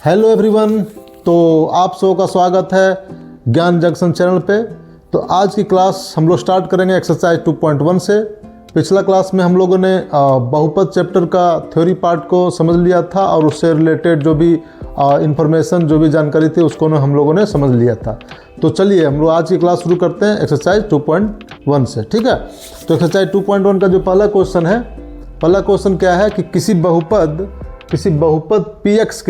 Hello everyone, तो आप सबों का स्वागत है ज्ञान जंक्शन चैनल पे। तो आज की क्लास हम लोग स्टार्ट करेंगे एक्सरसाइज 2.1 से। पिछला क्लास में हम लोगों ने बहुपद चैप्टर का थ्योरी पार्ट को समझ लिया था और उससे रिलेटेड जो भी इंफॉर्मेशन, जो भी जानकारी थी उसको हम लोगों ने समझ लिया था। तो चलिए हम लोग आज की क्लास शुरू करते हैं एक्सरसाइज 2.1 से। ठीक है, तो एक्सरसाइज 2.1 का जो पहला क्वेश्चन है, पहला क्वेश्चन क्या है कि किसी बहुपद px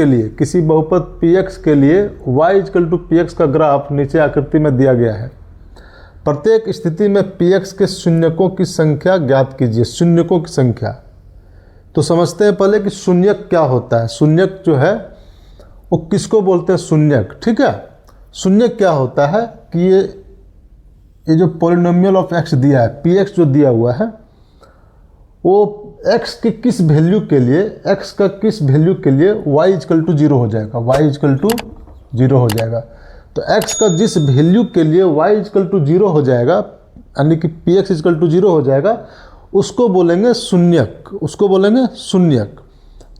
के लिए y = px का ग्राफ नीचे आकृति में दिया गया है। प्रत्येक स्थिति में px के शून्यकों की संख्या ज्ञात कीजिए। शून्यकों की संख्या, तो समझते हैं पहले कि शून्यक क्या होता है। शून्यक जो है वो किसको बोलते हैं? शून्यक। ठीक है, शून्यक क्या होता है कि ये जो पॉलिनोमियल ऑफ x दिया है, px जो दिया हुआ है, वो x के किस वैल्यू के लिए, x का किस वैल्यू के लिए y = 0 हो जाएगा, y = 0 हो जाएगा। तो x का जिस वैल्यू के लिए y = 0 हो जाएगा, यानी कि px = 0 हो जाएगा, उसको बोलेंगे शून्यक, उसको बोलेंगे शून्यक।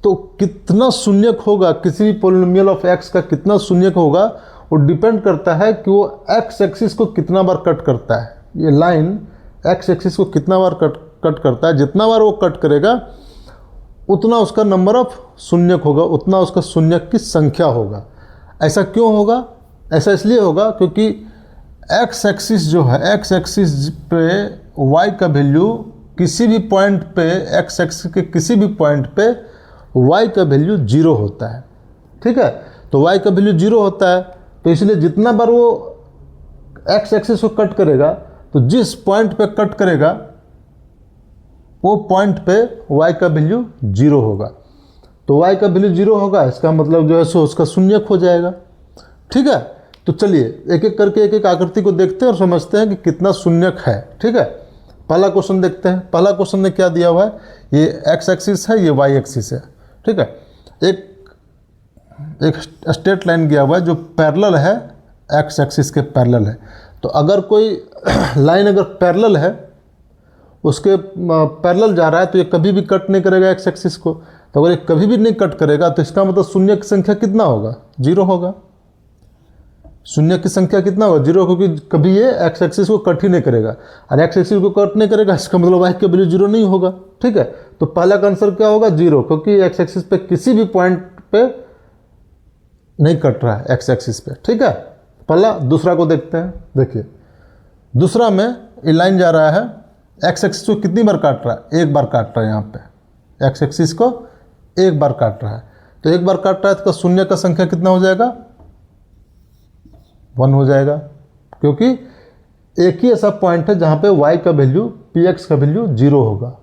तो कितना शून्यक होगा, किसी भी पॉलिनोमियल ऑफ x का कितना शून्यक होगा, वो डिपेंड करता है कि वो x एक्सिस को कितना बार कट करता है। ये लाइन x एक्सिस को कितना बार कट करता है। जितना बार वो कट करेगा उतना उसका नंबर ऑफ शून्यक होगा, उतना उसका शून्यक की संख्या होगा। ऐसा क्यों होगा? ऐसा इसलिए होगा क्योंकि x एक्सिस जो है, x एक्सिस पे y का वैल्यू किसी भी पॉइंट पे, x एक्सिस के किसी भी पॉइंट पे y का वैल्यू 0 होता है। ठीक है, तो y का वैल्यू 0 होता है, तो इसलिए जितना बार वो x एक्सिस को कट करेगा, तो जिस पॉइंट पे कट करेगा वो पॉइंट पे y का वैल्यू 0 होगा। तो y का वैल्यू 0 होगा, इसका मतलब जो है सो उसका शून्यक हो जाएगा। ठीक है, तो चलिए एक एक करके एक एक आकृति को देखते हैं और समझते हैं कि कितना शून्यक है। ठीक है, पहला क्वेश्चन देखते हैं। पहला क्वेश्चन में क्या दिया हुआ है? ये x एक्सिस है, ये y एक्सिस है। ठीक है, एक स्ट्रेट लाइन गया हुआ है जो पैरेलल है, x एक्सिस के पैरेलल है। तो अगर कोई लाइन अगर पैरेलल है, उसके पैरेलल जा रहा है, तो ये कभी भी कट नहीं करेगा x एक्सिस को। तो अगर ये कभी भी नहीं कट करेगा तो इसका मतलब शून्य की संख्या कितना होगा? 0 होगा। शून्य की संख्या कितना होगा? 0, क्योंकि कभी ये x एक्सिस को कट ही नहीं करेगा। और x एक्सिस को कट नहीं करेगा, इसका मतलब y का वैल्यू 0 नहीं होगा। ठीक है, तो पहला का आंसर क्या होगा? 0, क्योंकि x एक्सिस पे किसी भी पॉइंट पे नहीं कट रहा है, x एक्सिस पे। ठीक है, पहला। दूसरा को देखते हैं। देखिए दूसरा में ये लाइन जा रहा है, x एक्सिस को कितनी बार काट रहा है? एक बार काट रहा है। यहाँ पे x एक्सिस को एक बार काट रहा है, तो एक बार काट रहा है तो शून्य का संख्या कितना हो जाएगा? 1 हो जाएगा, क्योंकि एक ही ऐसा पॉइंट है जहाँ पे y का वैल्यू, px का वैल्यू 0 होगा।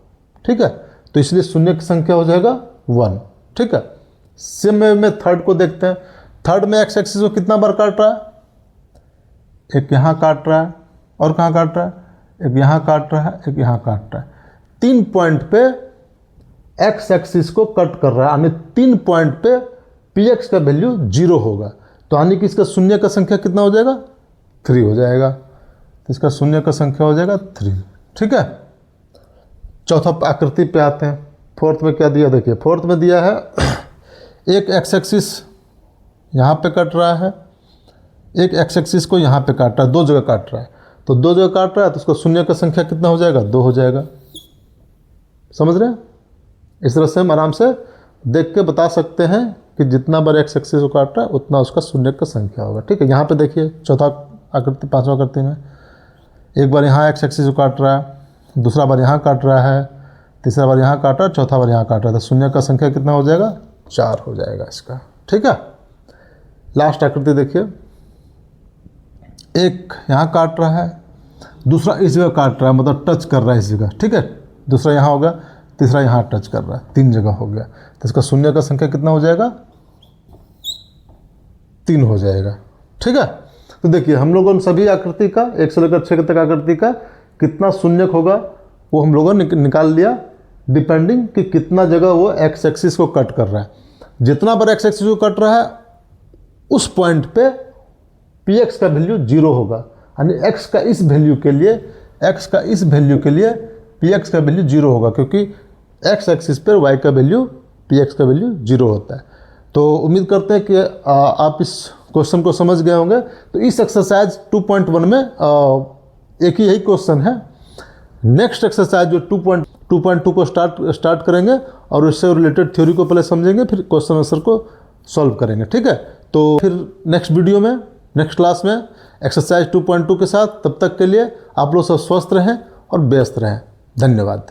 ठीक है, तो इसलिए शून्य की संख्या हो जाएगा 1। ठीक है, सेम में थर्ड को देखते हैं। थर्ड में x एक्सिस को कितना बार काट रहा है? एक यहाँ काट रहा है, और कहाँ काट रहा है? एक यहाँ काट रहा है, एक यहाँ काट रहा है। 3 पॉइंट पे x एक्सिस को कट कर रहा है, यानी 3 पॉइंट पे px का वैल्यू 0 होगा। तो यानी कि इसका शून्य का संख्या कितना हो जाएगा? 3 हो जाएगा। तो इसका शून्य का संख्या हो जाएगा 3। ठीक है, चौथा आकृति पे आते हैं। फोर्थ में क्या दिया? देखिए फोर्थ में दिया है एक x एक्सिस यहाँ पे कट रहा है, एक x एक्सिस को यहाँ पे काट रहा है, 2 जगह काट रहा है। तो 2 जगह काट रहा है, तो उसका शून्य का संख्या कितना हो जाएगा? 2 हो जाएगा। समझ रहे हैं? इस तरह से हम आराम से देख के बता सकते हैं कि जितना बार x एक्सिस को काट रहा है उतना उसका शून्य का संख्या होगा। ठीक है, यहाँ पे देखिए चौथा आकृति, पांचवा आकृति में एक बार यहाँ x एक्सिस को काट रहा है, दूसरा बार यहाँ काट रहा है, तीसरा बार यहाँ काट रहा है, चौथा बार यहाँ काट रहा है। तो शून्य का संख्या कितना हो जाएगा? 4 हो जाएगा इसका। ठीक है, लास्ट आकृति देखिए। एक यहाँ काट रहा है, दूसरा इस जगह काट रहा है, मतलब टच कर रहा है इस जगह। ठीक है, दूसरा यहाँ होगा, तीसरा यहाँ टच कर रहा है, 3 जगह हो गया। तो इसका शून्य का संख्या कितना हो जाएगा? 3 हो जाएगा। ठीक है, तो देखिए हम लोगों ने सभी आकृति का 1 से लेकर 6 तक आकृति का कितना शून्यक होगा वो हम लोगों ने निकाल लिया, डिपेंडिंग कि कितना जगह वो x एक्सिस को कट कर रहा है। जितना बार x एक्सिस को कट रहा है उस पॉइंट पे px का वैल्यू 0 होगा, यानी x का इस वैल्यू के लिए px का वैल्यू 0 होगा, क्योंकि x एक्सिस पर y का वैल्यू px का वैल्यू 0 होता है। तो उम्मीद करते हैं कि आप इस क्वेश्चन को समझ गए होंगे। तो इस एक्सरसाइज 2.1 में एक ही यही क्वेश्चन है। नेक्स्ट एक्सरसाइज जो 2.2 को स्टार्ट करेंगे और उससे रिलेटेड थ्योरी को पहले समझेंगे, फिर क्वेश्चन आंसर को सॉल्व करेंगे, ठीक है। तो फिर नेक्स्ट वीडियो में, नेक्स्ट क्लास में एक्सरसाइज 2.2 के साथ, तब तक के लिए आप लोग सब स्वस्थ रहें और व्यस्त रहें। धन्यवाद।